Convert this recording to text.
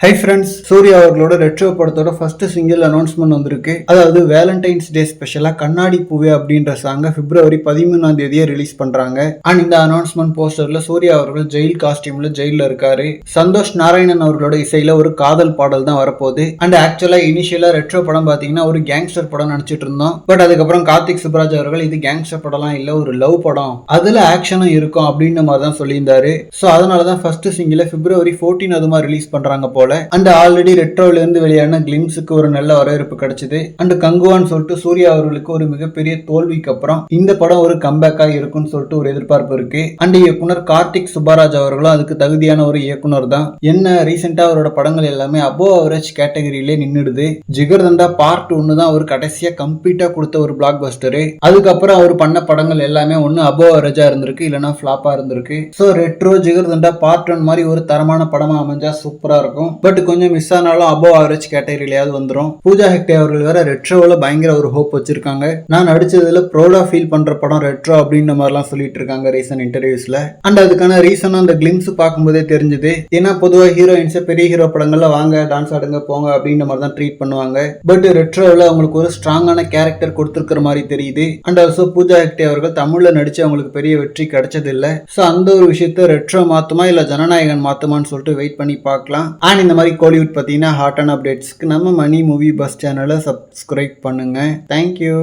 Hi friends, Surya அவர்களோட retro படத்தோட first single announcement வந்திருக்கு. அதாவது வேலண்டைன்ஸ் டே ஸ்பெஷலா கண்ணாடி பூவே அப்படின்ற சாங்க பிப்ரவரி 13ஆம் தேதியே ரிலீஸ் பண்றாங்க. அண்ட் இந்த அனௌன்ஸ்மெண்ட் போஸ்டர்ல சூர்யா அவர்கள் ஜெயில் காஸ்டியூம்ல ஜெயில இருக்காரு. சந்தோஷ் நாராயணன் அவர்களோட இசையில ஒரு காதல் பாடல் தான் வரப்போகுது. அண்ட் ஆக்சுவலா இனிஷியலா ரெட்ரோ படம் பாத்தீங்கன்னா ஒரு கேங்ஸ்டர் படம் நினைச்சிட்டு இருந்தோம். பட் அதுக்கப்புறம் கார்த்திக் சுப்ராஜ் அவர்கள் இது கேங்ஸ்டர் படம்லாம் இல்ல, ஒரு லவ் படம், அதுல ஆக்ஷனும் இருக்கும் அப்படின்ற மாதிரி தான் சொல்லியிருந்தாரு. ஸோ அதனாலதான் ஃபர்ஸ்ட் சிங்கிளை பிப்ரவரி 14 அதுமா ரிலீஸ் பண்றாங்க போல. அண்ட் ஆல்ரெடி ரெட்ரோல இருந்து வெளியான கிளிம்ஸுக்கு ஒரு நல்ல வரவேற்பு கிடைச்சது. அண்ட் கங்குவான்னு சொல்லிட்டு சூர்யா அவர்களுக்கு ஒரு மிகப்பெரிய தோல்விக்கு அப்புறம் இந்த படம் ஒரு கம்பேக்கா இருக்கும்னு சொல்லிட்டு ஒரு எதிர்பார்ப்பு இருக்கு. அண்ட் இயக்குனர் கார்த்திக் சுப்பராஜ் அவர்களும் அதுக்கு தகுதியான ஒரு இயக்குனர் தான். என்ன ரீசெண்டா அவரோட படங்கள் எல்லாமே அபோவ் அவரேஜ் கேட்டகரியிலே நின்னுடுது. ஜிகர்தண்டா பார்ட் 1 தான் ஒரு கடைசியா கம்ப்ளீட்டா கொடுத்த ஒரு பிளாக் பஸ்டரு. அதுக்கப்புறம் அவர் பண்ண படங்கள் எல்லாமே ஒன்னு அபோவ் அவரேஜா இருந்திருக்கு, இல்லைன்னா பிளாப்பா இருந்திருக்கு. ஸோ ரெட்ரோ ஜிகர்தண்டா பார்ட் 1 மாதிரி ஒரு தரமான படமா அமைஞ்சா சூப்பரா இருக்கும். பட் கொஞ்சம் மிஸ் ஆனாலும் அபோவ் ஆவரேஜ் கேட்டகரியிலையாவது வந்துடும். பூஜா ஹெக்டே அவர்கள் வேற ரெட்ரோவில் பயங்கர ஒரு ஹோப் வச்சிருக்காங்க. நான் நடிச்சதுல ப்ரௌடா ஃபீல் பண்ற படம் ரெட்ரோ அப்படின்ற மாதிரிலாம் சொல்லிட்டு இருக்காங்க ரீசன்ட் இன்டர்வியூஸ்ல. அண்ட் அதுக்கான ரீசனும் அந்த கிளிம்ஸ் பார்க்கும்போதே தெரிஞ்சுது. ஏன்னா பொதுவாக ஹீரோயின்ஸை பெரிய ஹீரோ படங்கள்ல வாங்க டான்ஸ் ஆடுங்க போங்க அப்படின்ற மாதிரி தான் ட்ரீட் பண்ணுவாங்க. பட் ரெட்ரோவில் அவங்களுக்கு ஒரு ஸ்ட்ராங்கான கேரக்டர் கொடுத்துருக்கிற மாதிரி தெரியுது. அண்ட் ஆல்சோ பூஜா ஹெக்டே அவர்கள் தமிழ்ல நடிச்சு அவங்களுக்கு பெரிய வெற்றி கிடைச்சது இல்லை. ஸோ அந்த ஒரு விஷயத்த ரெட்ரோ மாத்துமா இல்ல ஜனநாயகன் மாத்துமான்னு சொல்லிட்டு வெயிட் பண்ணி பார்க்கலாம். அண்ட் இந்த மாதிரி கோலிவுட் பார்த்தீங்கன்னா ஹாட்டான அப்டேட்ஸ்க்கு நம்ம மணி மூவி பஸ் சேனலை சப்ஸ்கிரைப் பண்ணுங்க. தேங்க்யூ.